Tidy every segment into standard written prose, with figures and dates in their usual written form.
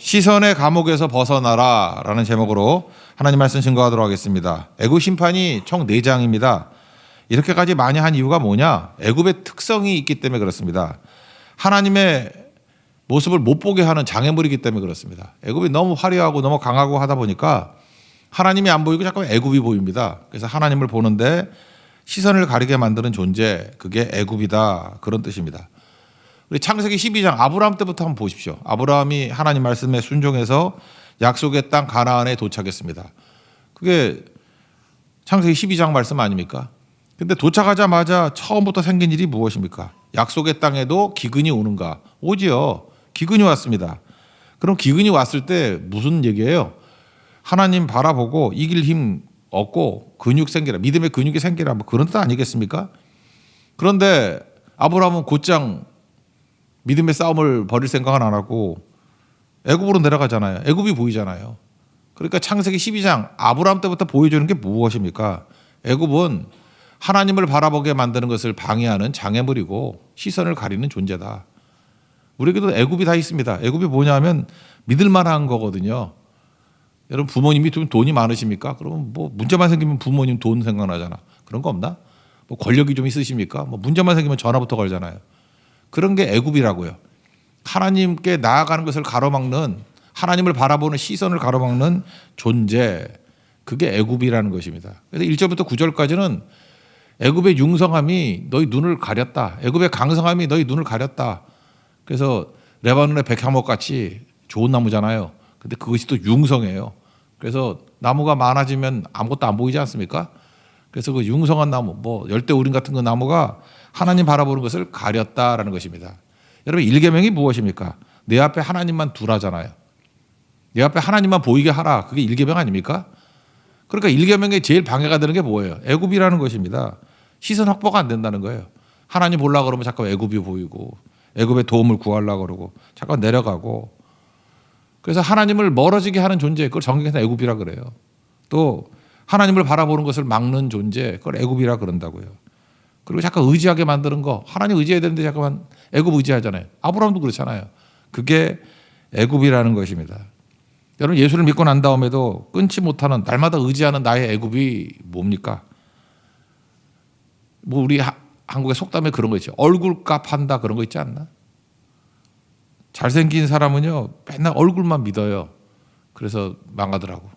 시선의 감옥에서 벗어나라 라는 제목으로 하나님 말씀 증거하도록 하겠습니다. 애굽 심판이 총 4장입니다. 이렇게까지 많이 한 이유가 뭐냐? 애굽의 특성이 있기 때문에 그렇습니다. 하나님의 모습을 못 보게 하는 장애물이기 때문에 그렇습니다. 애굽이 너무 화려하고 너무 강하고 하다 보니까 하나님이 안 보이고 자꾸 애굽이 보입니다. 그래서 하나님을 보는데 시선을 가리게 만드는 존재, 그게 애굽이다, 그런 뜻입니다. 우리 창세기 12장 아브라함 때부터 한번 보십시오. 아브라함이 하나님 말씀에 순종해서 약속의 땅 가나안에 도착했습니다. 그게 창세기 12장 말씀 아닙니까? 근데 도착하자마자 처음부터 생긴 일이 무엇입니까? 약속의 땅에도 기근이 오는가? 오지요. 기근이 왔습니다. 그럼 기근이 왔을 때 무슨 얘기예요? 하나님 바라보고 이길 힘 얻고 근육 생기라, 믿음의 근육이 생기라, 뭐 그런 뜻 아니겠습니까? 그런데 아브라함은 곧장 믿음의 싸움을 벌일 생각은 안 하고 애굽으로 내려가잖아요. 애굽이 보이잖아요. 그러니까 창세기 12장 아브라함 때부터 보여주는 게 무엇입니까? 애굽은 하나님을 바라보게 만드는 것을 방해하는 장애물이고 시선을 가리는 존재다. 우리에게도 애굽이 다 있습니다. 애굽이 뭐냐면 믿을 만한 거거든요. 여러분 부모님이 돈이 많으십니까? 그러면 뭐 문제만 생기면 부모님 돈 생각나잖아. 그런 거 없나? 뭐 권력이 좀 있으십니까? 뭐 문제만 생기면 전화부터 걸잖아요. 그런 게 애굽이라고요. 하나님께 나아가는 것을 가로막는, 하나님을 바라보는 시선을 가로막는 존재, 그게 애굽이라는 것입니다. 그래서 1절부터 9절까지는 애굽의 융성함이 너희 눈을 가렸다. 애굽의 강성함이 너희 눈을 가렸다. 그래서 레바논의 백향목 같이 좋은 나무잖아요. 근데 그것이 또 융성해요. 그래서 나무가 많아지면 아무것도 안 보이지 않습니까? 그래서 그 융성한 나무, 뭐 열대우림 같은 그 나무가 하나님 바라보는 것을 가렸다라는 것입니다. 여러분 1계명이 무엇입니까? 내 앞에 하나님만 두라잖아요. 내 앞에 하나님만 보이게 하라. 그게 1계명 아닙니까? 그러니까 1계명에 제일 방해가 되는 게 뭐예요? 애굽이라는 것입니다. 시선 확보가 안 된다는 거예요. 하나님 보려고 그러면 자꾸 애굽이 보이고 애굽의 도움을 구하려고 그러고 자꾸 내려가고, 그래서 하나님을 멀어지게 하는 존재, 그걸 성경에서 애굽이라 그래요. 또 하나님을 바라보는 것을 막는 존재, 그걸 애굽이라 그런다고요. 그리고 자꾸 의지하게 만드는 거, 하나님 의지해야 되는데 잠깐만 애굽 의지하잖아요. 아브라함도 그렇잖아요. 그게 애굽이라는 것입니다. 여러분 예수를 믿고 난 다음에도 끊지 못하는, 날마다 의지하는 나의 애굽이 뭡니까? 뭐 우리 한국의 속담에 그런 거 있죠. 얼굴값 한다, 그런 거 있지 않나? 잘생긴 사람은요 맨날 얼굴만 믿어요. 그래서 망하더라고.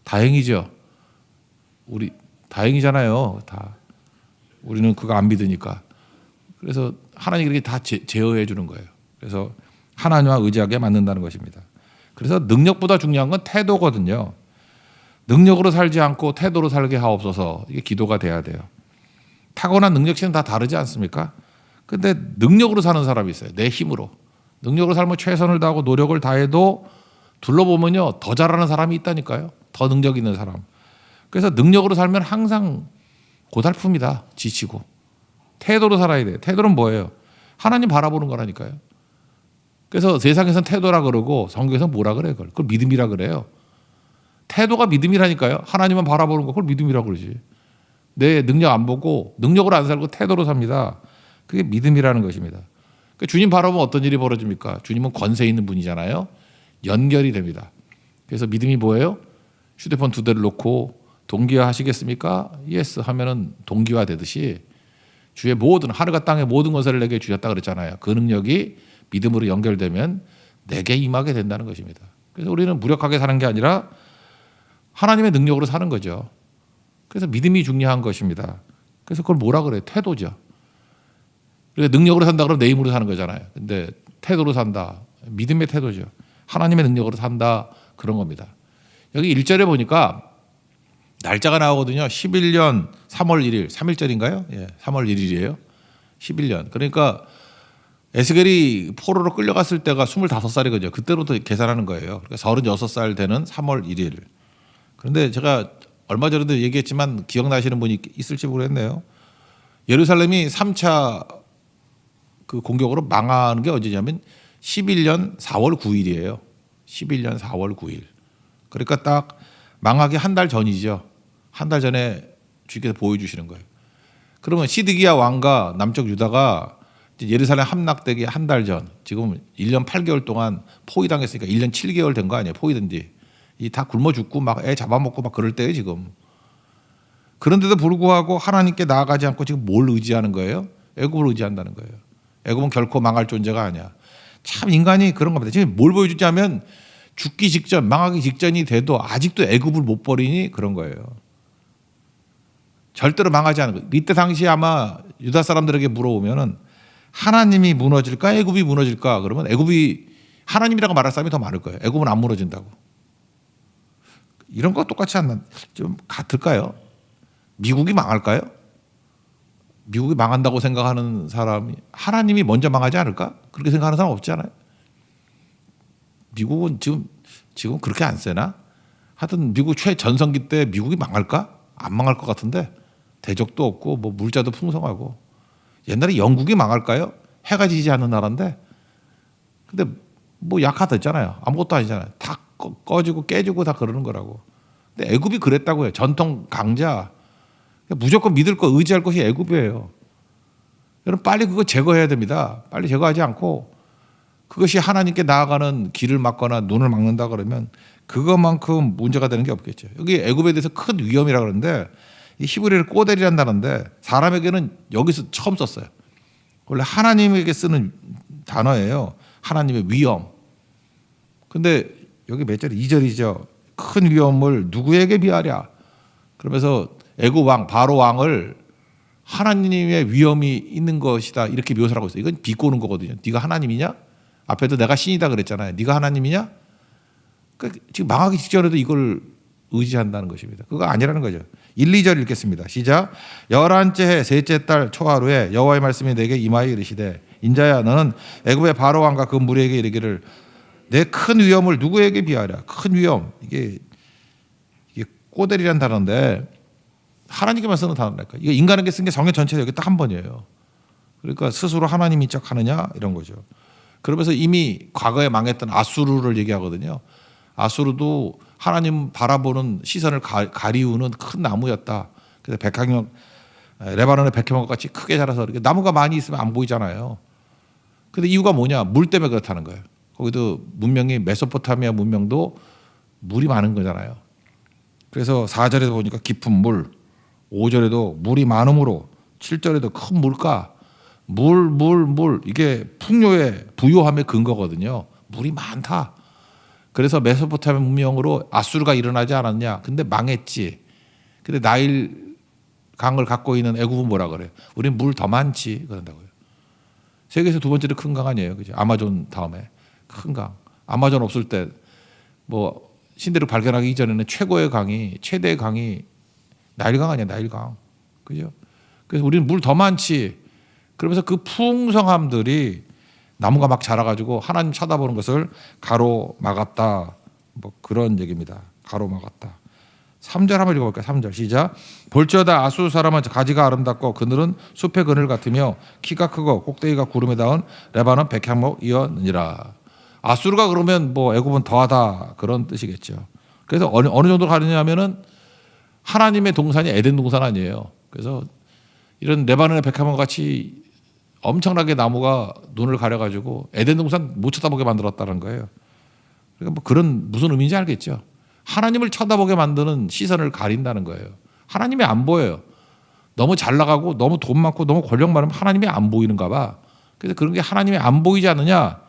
다행이죠. 우리 다행이잖아요. 다 우리는 그거 안 믿으니까. 그래서 하나님이 그렇게 다 제어해 주는 거예요. 그래서 하나님과 의지하게 만든다는 것입니다. 그래서 능력보다 중요한 건 태도거든요. 능력으로 살지 않고 태도로 살게 하옵소서. 이게 기도가 돼야 돼요. 타고난 능력치는 다 다르지 않습니까? 근데 능력으로 사는 사람이 있어요. 내 힘으로. 능력으로 살면 최선을 다하고 노력을 다해도 둘러보면요 더 잘하는 사람이 있다니까요. 더 능력 있는 사람. 그래서 능력으로 살면 항상 고달픕니다. 지치고. 태도로 살아야 돼요. 태도는 뭐예요? 하나님 바라보는 거라니까요. 그래서 세상에서는 태도라 그러고 성경에서는 뭐라 그래요? 그걸 믿음이라 그래요. 태도가 믿음이라니까요. 하나님만 바라보는 거 그걸 믿음이라 그러지. 내 능력 안 보고 능력으로 안 살고 태도로 삽니다. 그게 믿음이라는 것입니다. 그러니까 주님 바라보면 어떤 일이 벌어집니까? 주님은 권세 있는 분이잖아요. 연결이 됩니다. 그래서 믿음이 뭐예요? 휴대폰 2대를 놓고 동기화 하시겠습니까? 예스 하면은 동기화 되듯이 주의 모든 하늘과 땅의 모든 권세를 내게 주셨다 그랬잖아요. 그 능력이 믿음으로 연결되면 내게 임하게 된다는 것입니다. 그래서 우리는 무력하게 사는 게 아니라 하나님의 능력으로 사는 거죠. 그래서 믿음이 중요한 것입니다. 그래서 그걸 뭐라 그래요? 태도죠. 그러니까 능력으로 산다 그러면 내 힘으로 사는 거잖아요. 근데 태도로 산다. 믿음의 태도죠. 하나님의 능력으로 산다. 그런 겁니다. 여기 1절에 보니까 날짜가 나오거든요. 11년 3월 1일, 3일절인가요? 예, 3월 1일이에요. 11년. 그러니까 에스겔이 포로로 끌려갔을 때가 25살이거든요. 그때부터 계산하는 거예요. 그러니까 36살 되는 3월 1일. 그런데 제가 얼마 전에도 얘기했지만 기억나시는 분이 있을지 모르겠네요. 예루살렘이 3차 그 공격으로 망하는 게 언제냐면 11년 4월 9일이에요. 11년 4월 9일. 그러니까 딱 망하기 한 달 전이죠. 한 달 전에 주께서 보여주시는 거예요. 그러면 시드기야 왕과 남쪽 유다가 이제 예루살렘 함락되기 한 달 전, 지금 1년 8개월 동안 포위당했으니까 1년 7개월 된 거 아니에요. 포위된 뒤. 이 다 굶어 죽고 막 애 잡아먹고 막 그럴 때예요 지금. 그런데도 불구하고 하나님께 나아가지 않고 지금 뭘 의지하는 거예요? 애굽을 의지한다는 거예요. 애굽은 결코 망할 존재가 아니야. 참 인간이 그런 겁니다. 지금 뭘 보여주자면 죽기 직전, 망하기 직전이 돼도 아직도 애굽을 못 버리니 그런 거예요. 절대로 망하지 않은 거예요. 이때 당시 아마 유다 사람들에게 물어보면은 하나님이 무너질까 애굽이 무너질까 그러면 애굽이 하나님이라고 말할 사람이 더 많을 거예요. 애굽은 안 무너진다고. 이런 거 똑같이 좀 같을까요? 미국이 망할까요? 미국이 망한다고 생각하는 사람이 하나님이 먼저 망하지 않을까? 그렇게 생각하는 사람 없지 않아요? 미국은 지금 그렇게 안 세나? 하여튼 미국 최전성기 때 미국이 망할까? 안 망할 것 같은데 대적도 없고 뭐 물자도 풍성하고 옛날에 영국이 망할까요? 해가 지지 않는 나라인데 근데 뭐 약화됐잖아요. 아무것도 아니잖아요. 다 꺼지고 깨지고 다 그러는 거라고. 근데 애굽이 그랬다고요. 전통 강자. 무조건 믿을 거 의지할 것이 애굽이에요. 여러분 빨리 그거 제거해야 됩니다. 빨리 제거하지 않고 그것이 하나님께 나아가는 길을 막거나 눈을 막는다 그러면 그것만큼 문제가 되는 게 없겠죠. 여기 애굽에 대해서 큰 위험이라 그러는데 이 히브리어를 꼬델이라는 단어인데 사람에게는 여기서 처음 썼어요. 원래 하나님에게 쓰는 단어예요. 하나님의 위험. 근데 여기 몇 절? 2절이죠. 큰 위험을 누구에게 비하랴? 그러면서 애굽 왕 바로 왕을 하나님의 위험이 있는 것이다 이렇게 묘사를 하고 있어요. 이건 비꼬는 거거든요. 네가 하나님이냐? 앞에도 내가 신이다 그랬잖아요. 네가 하나님이냐? 그러니까 지금 망하기 직전에도 이걸 의지한다는 것입니다. 그거 아니라는 거죠. 1, 2절 읽겠습니다. 시작. 11째 해 셋째 달 초하루에 여호와의 말씀이 내게 임하여 이르시되 인자야 너는 애굽의 바로 왕과 그 무리에게 이르기를 내 큰 위험을 누구에게 비하랴? 큰 위험. 이게 꼬델이라는 단어인데 하나님께만 쓰는 단어랄까. 이거 인간에게 쓴 게 성경 전체에 여기 딱 한 번이에요. 그러니까 스스로 하나님이 척하느냐 이런 거죠. 그러면서 이미 과거에 망했던 아수르를 얘기하거든요. 아수르도 하나님 바라보는 시선을 가리우는 큰 나무였다. 그래서 백향목, 레바논의 백향목 같이 크게 자라서 이렇게 나무가 많이 있으면 안 보이잖아요. 근데 이유가 뭐냐? 물 때문에 그렇다는 거예요. 거기도 문명이 메소포타미아 문명도 물이 많은 거잖아요. 그래서 4절에도 보니까 깊은 물, 5절에도 물이 많음으로 7절에도 큰 물가, 물 이게 풍요의 부요함의 근거거든요. 물이 많다. 그래서 메소포타미아 문명으로 아수르가 일어나지 않았냐? 근데 망했지. 근데 나일 강을 갖고 있는 애굽은 뭐라 그래요? 우린 물 더 많지 그런다고요. 세계에서 두 번째로 큰 강 아니에요, 그죠? 아마존 다음에 큰 강. 아마존 없을 때 뭐 신대륙 발견하기 이전에는 최고의 강이 최대의 강이 나일강 아니야, 나일강, 그죠? 그래서 우리는 물 더 많지. 그러면서 그 풍성함들이 나무가 막 자라가지고 하나님 쳐다보는 것을 가로막았다. 뭐 그런 얘기입니다. 가로막았다. 3절 한번 읽어볼까요? 3절 시작. 볼지어다 아수르 사람은 가지가 아름답고 그늘은 숲의 그늘 같으며 키가 크고 꼭대기가 구름에 닿은 레바논 백향목이었느니라. 아수르가 그러면 뭐 애굽은 더하다 그런 뜻이겠죠. 그래서 어느 정도 가느냐면은 하나님의 동산이 에덴 동산 아니에요. 그래서 이런 레바논의 백향목 같이 엄청나게 나무가 눈을 가려가지고 에덴 동산 못 쳐다보게 만들었다는 거예요. 그러니까 뭐 그런 무슨 의미인지 알겠죠. 하나님을 쳐다보게 만드는 시선을 가린다는 거예요. 하나님이 안 보여요. 너무 잘 나가고 너무 돈 많고 너무 권력 많으면 하나님이 안 보이는가 봐. 그래서 그런 게 하나님이 안 보이지 않느냐.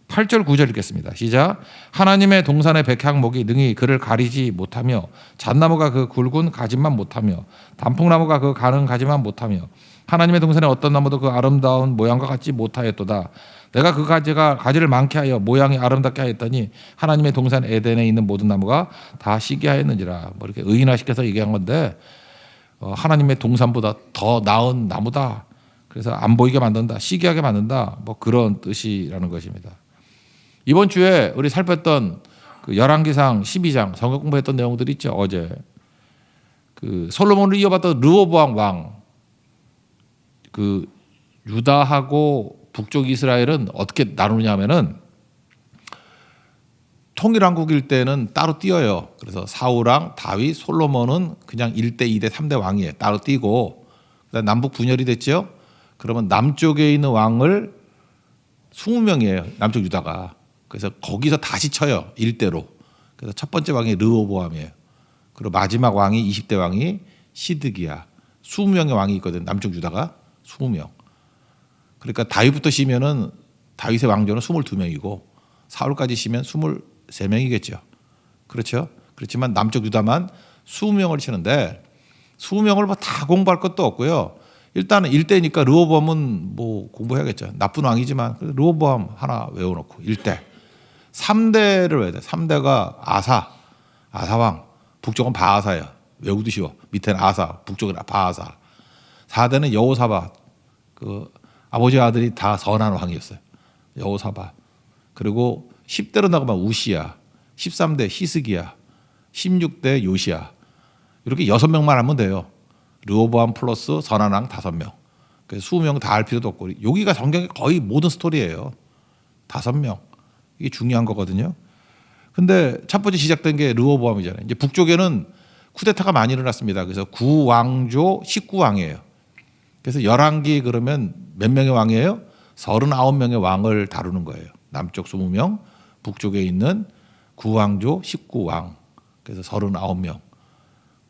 8절 9절 읽겠습니다. 시작. 하나님의 동산의 백향목이 능히 그를 가리지 못하며 잣나무가 그 굵은 가지만 못하며 단풍나무가 그 가는 가지만 못하며 하나님의 동산의 어떤 나무도 그 아름다운 모양과 같지 못하였도다. 내가 그 가지를 많게 하여 모양이 아름답게 하였더니 하나님의 동산 에덴에 있는 모든 나무가 다 시기하였느니라. 뭐 이렇게 의인화시켜서 얘기한 건데 하나님의 동산보다 더 나은 나무다. 그래서 안 보이게 만든다, 시기하게 만든다. 뭐 그런 뜻이라는 것입니다. 이번 주에 우리 살폈던 그 열왕기상 12장 성경 공부했던 내용들이 있죠. 어제 그 솔로몬을 이어받던 르호보암 왕, 그 유다하고 북쪽 이스라엘은 어떻게 나누냐면은 통일왕국일 때는 따로 띄어요. 그래서 사울왕, 다윗, 솔로몬은 그냥 1대 2대 3대 왕이에요. 따로 띄고 그다음 남북 분열이 됐죠. 그러면 남쪽에 있는 왕을 20명이에요. 남쪽 유다가. 그래서 거기서 다시 쳐요. 일대로. 그래서 첫 번째 왕이 르호보암이에요. 그리고 마지막 왕이 20대 왕이 시드기야. 20명의 왕이 있거든. 남쪽 유다가 20명. 그러니까 다윗부터 쉬면은 다윗의 왕조는 22명이고 사울까지 쉬면 23명이겠죠. 그렇죠? 그렇지만 남쪽 유다만 20명을 치는데 20명을 뭐 다 공부할 것도 없고요. 일단은 1대니까 르호보암은 뭐 공부해야겠죠. 나쁜 왕이지만 르호보암 하나 외워놓고 1대. 3대를 외워야 돼. 3대가 아사왕. 북쪽은 바아사예요. 외우기 쉬워. 밑에는 아사, 북쪽은 바아사. 4대는 여호사밧. 그 아버지 아들이 다 선한 왕이었어요. 여호사밧. 그리고 10대로 나가면 우시야. 13대 히스기야. 16대 요시야. 이렇게 6명만 하면 돼요. 르호보암 플러스 선한 왕 5명. 그래서 20명 다 할 필요도 없고 여기가 성경의 거의 모든 스토리예요. 5명. 이게 중요한 거거든요. 근데 첫 번째 시작된 게 르호보암이잖아요. 이제 북쪽에는 쿠데타가 많이 일어났습니다. 그래서 구왕조 19왕이에요. 그래서 11기 그러면 몇 명의 왕이에요? 39명의 왕을 다루는 거예요. 남쪽 20명, 북쪽에 있는 구왕조 19왕. 그래서 39명.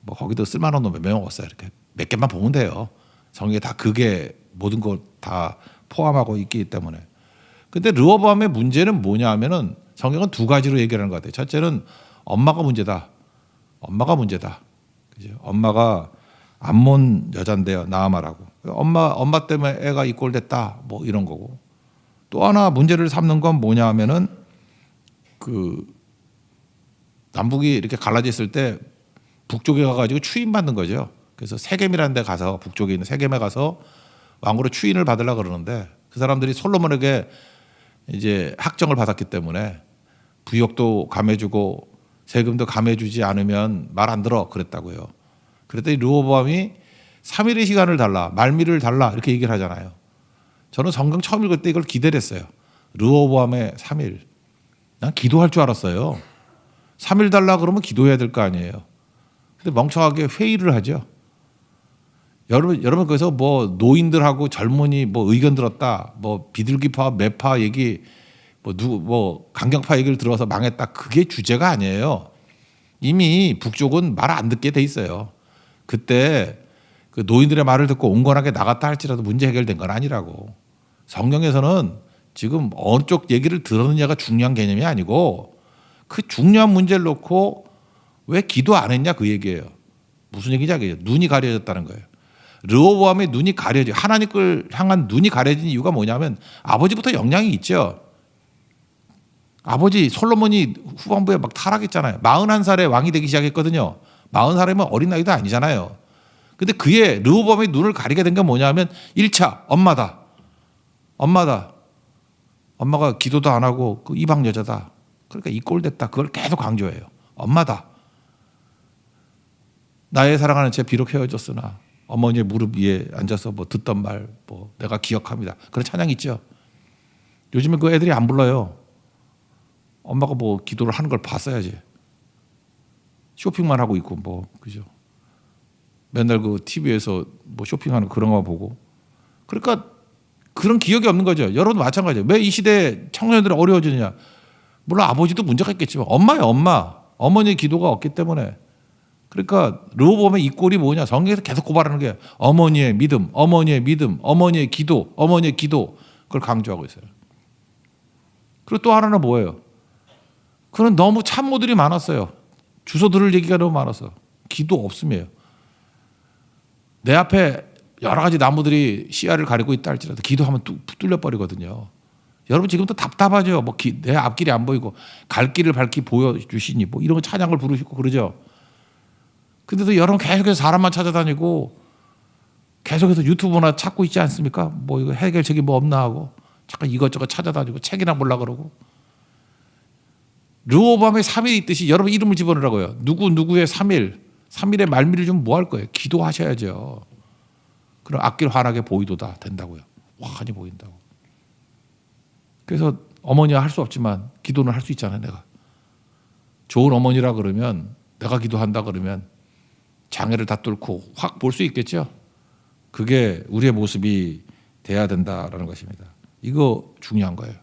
뭐 거기도 쓸만한 놈 몇 명 없어요. 이렇게 몇 개만 보면 돼요. 성경에 다 그게 모든 걸 다 포함하고 있기 때문에. 근데 르호보암의 문제는 뭐냐 하면은 성경은 두 가지로 얘기하는 것 같아요. 첫째는 엄마가 문제다. 엄마가 문제다. 그죠? 엄마가 암몬 여잔데요. 나아마라고. 엄마 때문에 애가 이 꼴 됐다. 뭐 이런 거고. 또 하나 문제를 삼는 건 뭐냐 하면은 그 남북이 이렇게 갈라져 있을 때 북쪽에 가가지고 추인받는 거죠. 그래서 세겜이라는 데 가서 북쪽에 있는 세겜에 가서 왕으로 추인을 받으려고 그러는데 그 사람들이 솔로몬에게 이제 학정을 받았기 때문에 부역도 감해주고 세금도 감해주지 않으면 말 안 들어 그랬다고요. 그랬더니 르호보암이 3일의 시간을 달라, 말미를 달라 이렇게 얘기를 하잖아요. 저는 성경 처음 읽을 때 이걸 기대를 했어요. 르호보암의 3일. 난 기도할 줄 알았어요. 3일 달라 그러면 기도해야 될 거 아니에요. 근데 멍청하게 회의를 하죠. 여러분 거기서 뭐 노인들하고 젊은이 뭐 의견 들었다, 뭐 비둘기파, 매파 얘기, 뭐 강경파 얘기를 들어서 망했다. 그게 주제가 아니에요. 이미 북쪽은 말 안 듣게 돼 있어요. 그때 그 노인들의 말을 듣고 온건하게 나갔다 할지라도 문제 해결된 건 아니라고. 성경에서는 지금 어느 쪽 얘기를 들었느냐가 중요한 개념이 아니고 그 중요한 문제를 놓고 왜 기도 안 했냐 그 얘기예요. 무슨 얘기냐 그게 눈이 가려졌다는 거예요. 르호보암의 눈이 가려져 하나님을 향한 눈이 가려진 이유가 뭐냐면 아버지부터 영향이 있죠. 아버지 솔로몬이 후반부에 막 타락했잖아요. 41살에 왕이 되기 시작했거든요. 40살이면 어린 나이도 아니잖아요. 근데 그의 르호보암의 눈을 가리게 된 게 뭐냐면 1차 엄마다. 엄마가 기도도 안 하고 그 이방 여자다. 그러니까 이 꼴 됐다. 그걸 계속 강조해요. 엄마다. 나의 사랑하는 제 비록 헤어졌으나 어머니의 무릎 위에 앉아서 뭐 듣던 말 뭐 내가 기억합니다. 그런 찬양 있죠. 요즘에 그 애들이 안 불러요. 엄마가 뭐 기도를 하는 걸 봤어야지. 쇼핑만 하고 있고 뭐 그죠. 맨날 그 TV에서 뭐 쇼핑하는 그런 거 보고. 그러니까 그런 기억이 없는 거죠. 여러분도 마찬가지예요. 왜 이 시대에 청소년들이 어려워지느냐. 물론 아버지도 문제가 있겠지만 엄마예요. 어머니의 기도가 없기 때문에. 그러니까 르호보암의 이 꼴이 뭐냐. 성경에서 계속 고발하는 게 어머니의 믿음, 어머니의 기도. 그걸 강조하고 있어요. 그리고 또 하나는 뭐예요. 그런 너무 참모들이 많았어요. 주소 들을 얘기가 너무 많았어. 기도 없음이에요. 내 앞에 여러 가지 나무들이 시야를 가리고 있다 할지라도 기도하면 뚝 뚫려버리거든요. 여러분 지금도 답답하죠. 뭐 내 앞길이 안 보이고 갈 길을 밝히 보여주시니 뭐 이런 찬양을 부르시고 그러죠. 근데도 여러분 계속해서 사람만 찾아다니고 계속해서 유튜브나 찾고 있지 않습니까? 뭐 이거 해결책이 뭐 없나 하고 잠깐 이것저것 찾아다니고 책이나 보려고 그러고. 르호보암의 3일이 있듯이 여러분 이름을 집어넣으라고요. 누구의 3일. 3일의 말미를 좀 뭐 할 거예요? 기도하셔야죠. 그럼 앞길 환하게 보이도다 된다고요. 환히 보인다고. 그래서 어머니와 할 수 없지만 기도는 할 수 있잖아요. 내가. 좋은 어머니라 그러면 내가 기도한다 그러면 장애를 다 뚫고 확 볼 수 있겠죠. 그게 우리의 모습이 돼야 된다라는 것입니다. 이거 중요한 거예요.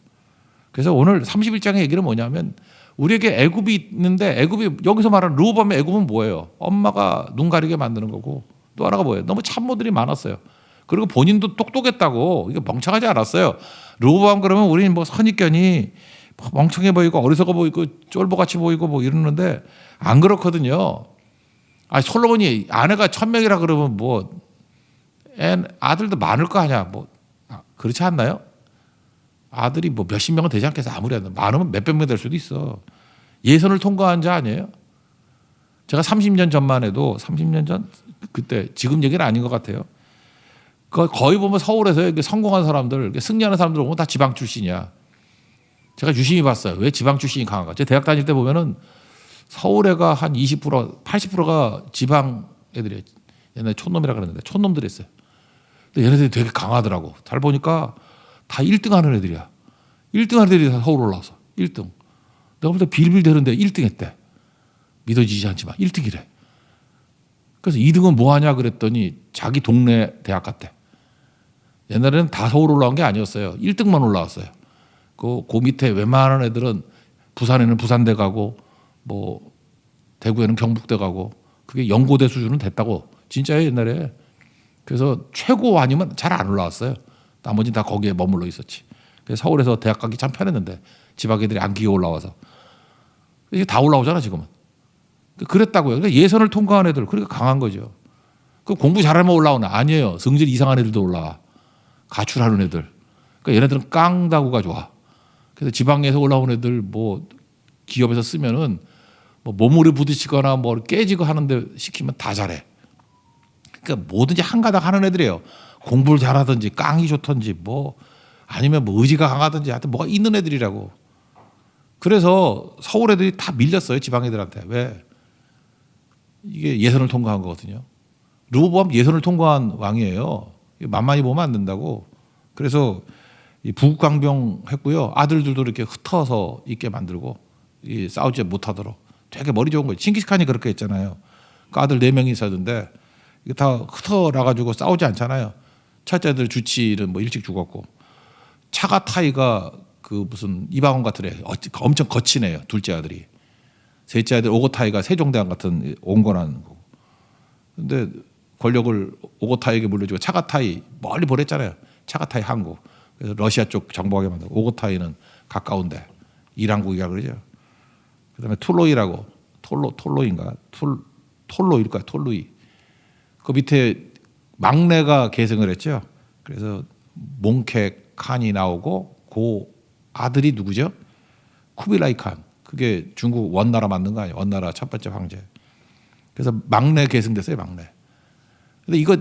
그래서 오늘 31장의 얘기는 뭐냐면 우리에게 애굽이 있는데 애굽이 여기서 말하는 르호보암의 애굽은 뭐예요? 엄마가 눈 가리게 만드는 거고 또 하나가 뭐예요? 너무 참모들이 많았어요. 그리고 본인도 똑똑했다고 이게 멍청하지 않았어요. 르호보암 그러면 우리는 뭐 선입견이 멍청해 보이고 어리석어 보이고 쫄보같이 보이고 뭐 이러는데 안 그렇거든요. 솔로몬이 아내가 1000명이라 그러면 뭐 아들도 많을 거 아니야. 뭐 그렇지 않나요? 아들이 뭐 몇십 명은 되지 않겠어. 아무리 해도 많으면 몇백 명 될 수도 있어. 예선을 통과한 자 아니에요? 제가 30년 전만 해도 30년 전 그때 지금 얘기는 아닌 것 같아요. 거의 보면 서울에서 성공한 사람들, 승리하는 사람들 보면 다 지방 출신이야. 제가 유심히 봤어요. 왜 지방 출신이 강한가? 제가 대학 다닐 때 보면은 서울에가 한 20%, 80%가 지방 애들이에요. 옛날에 촌놈이라 그랬는데 촌놈들이 있어요. 근데 얘네들이 되게 강하더라고. 잘 보니까 다 1등 하는 애들이야. 1등 하는 애들이 다 서울 올라와서 1등. 내가 볼 때 빌빌 대는데 1등 했대. 믿어지지 않지만 1등이래. 그래서 2등은 뭐 하냐 그랬더니 자기 동네 대학 갔대. 옛날에는 다 서울 올라온 게 아니었어요. 1등만 올라왔어요. 그 밑에 웬만한 애들은 부산에는 부산대 가고 뭐 대구에는 경북대 가고 그게 연고대 수준은 됐다고. 진짜예요 옛날에. 그래서 최고 아니면 잘 안 올라왔어요. 나머지는 다 거기에 머물러 있었지. 그래서 서울에서 대학 가기 참 편했는데 지방 애들이 안 기어 올라와서 이게 다 올라오잖아 지금은. 그랬다고요. 그러니까 예선을 통과한 애들 그러니까 강한 거죠. 그 공부 잘하면 올라오나? 아니에요. 성질 이상한 애들도 올라와. 가출하는 애들. 그러니까 얘네들은 깡다구가 좋아. 그래서 지방에서 올라온 애들 뭐 기업에서 쓰면은 뭐 몸으로 부딪히거나 뭐 깨지고 하는데 시키면 다 잘해. 그러니까 뭐든지 한 가닥 하는 애들이에요. 공부를 잘하든지 깡이 좋든지 뭐 아니면 뭐 의지가 강하든지 하여튼 뭐가 있는 애들이라고. 그래서 서울 애들이 다 밀렸어요 지방 애들한테. 왜? 이게 예선을 통과한 거거든요. 르호보암 예선을 통과한 왕이에요. 만만히 보면 안 된다고. 그래서 부국강병 했고요. 아들들도 이렇게 흩어서 있게 만들고 싸우지 못하도록 되게 머리 좋은 거예요. 칭기스칸이 그렇게 했잖아요. 그 아들 4명이 있었는데 이게 다 흩어라 가지고 싸우지 않잖아요. 첫째 아들 주치는 뭐 일찍 죽었고 차가타이가 그 무슨 이방원 같은 애 엄청 거친 애예요. 둘째 아들이. 셋째 아들 오고타이가 세종대왕 같은 온건한 거고. 근데 권력을 오고타이에게 물려주고 차가타이 멀리 보냈잖아요. 차가타이 항구. 그래서 러시아 쪽 정복하게 만들고 오고타이는 가까운데 이란국이라 그러죠. 그다음에 툴로이라고 톨로인가 톨로일까 톨루이. 그 밑에 막내가 계승을 했죠. 그래서 몽케 칸이 나오고 그 아들이 누구죠? 쿠빌라이 칸. 그게 중국 원나라 만든 거 아니에요? 원나라 첫 번째 황제. 그래서 막내 계승됐어요, 막내. 근데 이거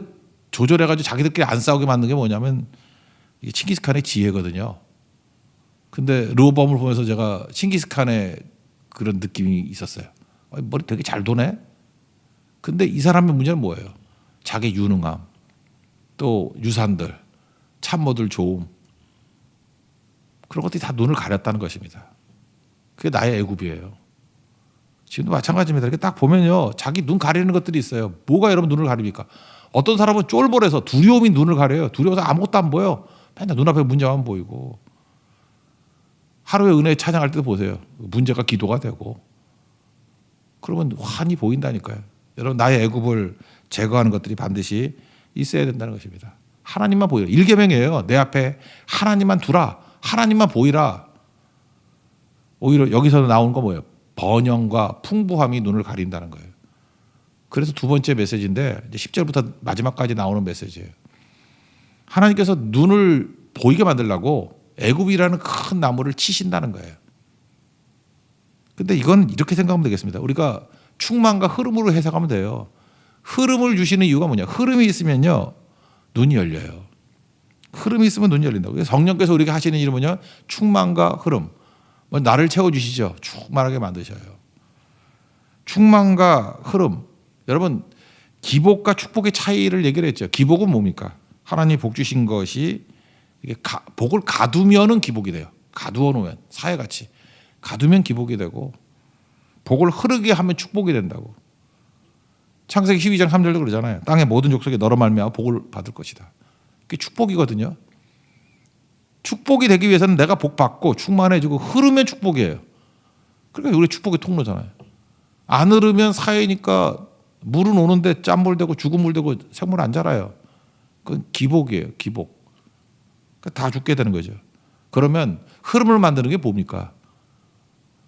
조절해가지고 자기들끼리 안 싸우게 만든 게 뭐냐면 이게 칭기스칸의 지혜거든요. 근데 르호보암을 보면서 제가 칭기스칸의 그런 느낌이 있었어요. 머리 되게 잘 도네. 근데 이 사람의 문제는 뭐예요? 자기 유능함, 또 유산들, 참모들 좋음. 그런 것들이 다 눈을 가렸다는 것입니다. 그게 나의 애굽이에요. 지금도 마찬가지입니다. 이렇게 딱 보면요. 자기 눈 가리는 것들이 있어요. 뭐가 여러분 눈을 가립니까? 어떤 사람은 쫄보라서 두려움이 눈을 가려요. 두려워서 아무것도 안 보여. 맨날 눈앞에 문제만 보이고. 하루에 은혜 찬양할 때도 보세요. 문제가 기도가 되고. 그러면 환히 보인다니까요. 여러분 나의 애굽을 제거하는 것들이 반드시 있어야 된다는 것입니다. 하나님만 보이라. 1계명이에요. 내 앞에 하나님만 두라. 하나님만 보이라. 오히려 여기서 나오는 거 뭐예요? 번영과 풍부함이 눈을 가린다는 거예요. 그래서 두 번째 메시지인데 이제 10절부터 마지막까지 나오는 메시지예요. 하나님께서 눈을 보이게 만들려고 애굽이라는 큰 나무를 치신다는 거예요. 근데 이건 이렇게 생각하면 되겠습니다. 우리가 충만과 흐름으로 해석하면 돼요. 흐름을 주시는 이유가 뭐냐? 흐름이 있으면요. 눈이 열려요. 흐름이 있으면 눈이 열린다고. 성령께서 우리에게 하시는 일은 뭐냐? 충만과 흐름. 나를 채워주시죠. 충만하게 만드셔요. 충만과 흐름. 여러분 기복과 축복의 차이를 얘기를 했죠. 기복은 뭡니까? 하나님이 복 주신 것이 이게 복을 가두면은 기복이 돼요. 가두어 놓으면 사회같이 가두면 기복이 되고 복을 흐르게 하면 축복이 된다고. 창세기 12장 3절도 그러잖아요. 땅의 모든 족속에 너로 말미암아 복을 받을 것이다. 그게 축복이거든요. 축복이 되기 위해서는 내가 복 받고 충만해지고 흐르면 축복이에요. 그러니까 우리 축복의 통로잖아요. 안 흐르면 사회니까 물은 오는데 짠물 되고 죽은 물 되고 생물 안 자라요. 그건 기복이에요. 기복. 그러니까 다 죽게 되는 거죠. 그러면 흐름을 만드는 게 뭡니까?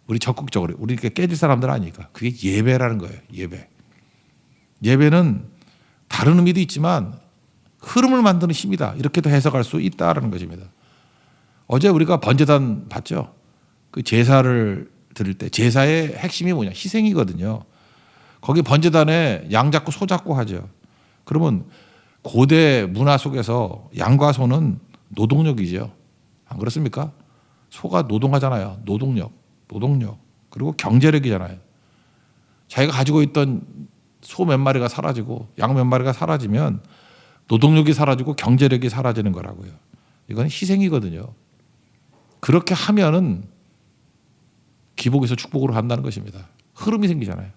우리 적극적으로 우리 이렇게 깨질 사람들 아니니까 그게 예배라는 거예요. 예배. 예배는 다른 의미도 있지만 흐름을 만드는 힘이다. 이렇게도 해석할 수 있다라는 것입니다. 어제 우리가 번제단 봤죠? 그 제사를 드릴 때 제사의 핵심이 뭐냐? 희생이거든요. 거기 번제단에 양 잡고 소 잡고 하죠. 그러면 고대 문화 속에서 양과 소는 노동력이죠. 안 그렇습니까? 소가 노동하잖아요. 노동력. 그리고 경제력이잖아요. 자기가 가지고 있던 소 몇 마리가 사라지고 양 몇 마리가 사라지면 노동력이 사라지고 경제력이 사라지는 거라고요. 이건 희생이거든요. 그렇게 하면은 기복에서 축복으로 간다는 것입니다. 흐름이 생기잖아요.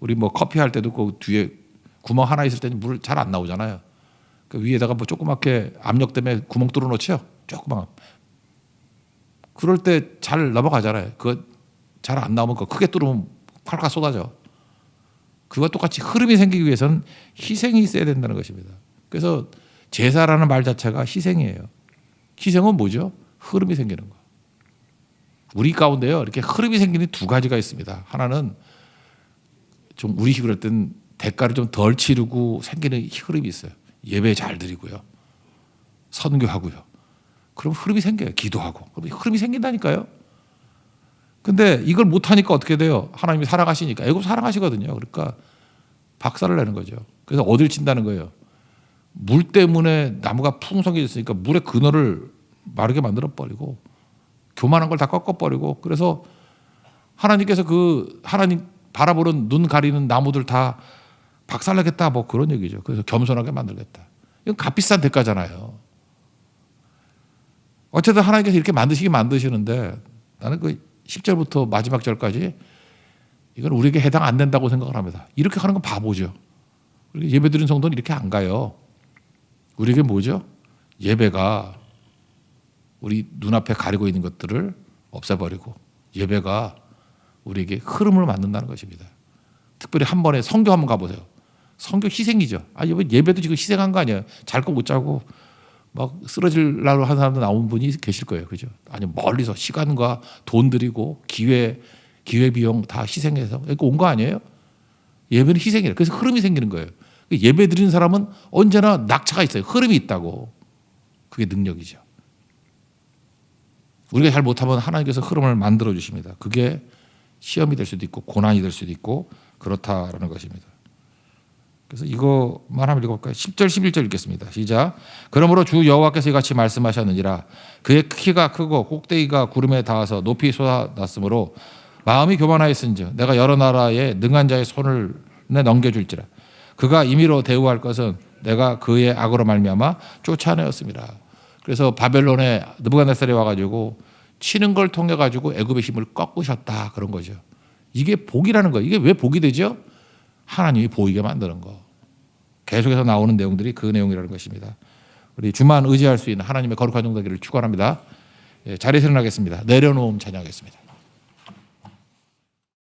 우리 뭐 커피 할 때도 그 뒤에 구멍 하나 있을 때는 물 잘 안 나오잖아요. 그 위에다가 뭐 조그맣게 압력 때문에 구멍 뚫어 놓죠. 조그만. 그럴 때 잘 넘어가잖아요. 그거 잘 안 나오면 그거 크게 뚫으면 콸콸 쏟아져. 그와 똑같이 흐름이 생기기 위해서는 희생이 있어야 된다는 것입니다. 그래서 제사라는 말 자체가 희생이에요. 희생은 뭐죠? 흐름이 생기는 거. 우리 가운데요, 이렇게 흐름이 생기는 두 가지가 있습니다. 하나는 좀 우리식으로 할 땐 대가를 좀 덜 치르고 생기는 흐름이 있어요. 예배 잘 드리고요. 선교하고요. 그럼 흐름이 생겨요. 기도하고. 그럼 흐름이 생긴다니까요. 근데 이걸 못하니까 어떻게 돼요? 하나님이 사랑하시니까. 애굽 사랑하시거든요. 그러니까 박살을 내는 거죠. 그래서 어딜 친다는 거예요. 물 때문에 나무가 풍성해졌으니까 물의 근원을 마르게 만들어버리고 교만한 걸 다 꺾어버리고 그래서 하나님께서 그 하나님 바라보는 눈 가리는 나무들 다 박살내겠다 뭐 그런 얘기죠. 그래서 겸손하게 만들겠다. 이건 값비싼 대가잖아요. 어쨌든 하나님께서 이렇게 만드시는데 나는 그 10절부터 마지막 절까지 이건 우리에게 해당 안 된다고 생각을 합니다. 이렇게 하는 건 바보죠. 예배 드리는 성도는 이렇게 안 가요. 우리에게 뭐죠? 예배가 우리 눈앞에 가리고 있는 것들을 없애버리고 예배가 우리에게 흐름을 만든다는 것입니다. 특별히 한 번에 선교 한번 가보세요. 선교 희생이죠. 예배도 지금 희생한 거 아니에요. 잘 거 못 자고 막 쓰러질라고 한 사람도 나온 분이 계실 거예요. 그죠? 아니 멀리서 시간과 돈 들이고 기회 비용 다 희생해서 온 거 아니에요? 예배는 희생이에요. 그래서 흐름이 생기는 거예요. 예배 드리는 사람은 언제나 낙차가 있어요. 흐름이 있다고. 그게 능력이죠. 우리가 잘 못하면 하나님께서 흐름을 만들어 주십니다. 그게 시험이 될 수도 있고 고난이 될 수도 있고 그렇다라는 것입니다. 그래서 이거만 한번 읽어볼까요? 10절 11절 읽겠습니다. 시작. 그러므로 주 여호와께서 이같이 말씀하셨느니라. 그의 키가 크고 꼭대기가 구름에 닿아서 높이 솟아났으므로 마음이 교만하였은즉 내가 여러 나라의 능한 자의 손을 내 넘겨줄지라. 그가 임의로 대우할 것은 내가 그의 악으로 말미암아 쫓아내었습니다. 그래서 바벨론에 느부갓네살이 와가지고 치는 걸 통해 가지고 애굽의 힘을 꺾으셨다 그런 거죠. 이게 복이라는 거예요. 이게 왜 복이 되죠? 하나님이 보이게 만드는 거. 계속해서 나오는 내용들이 그 내용이라는 것입니다. 우리 주만 의지할 수 있는 하나님의 거룩한 종되기를 축원합니다. 자리에서 일어나겠습니다. 내려놓음 찬양하겠습니다.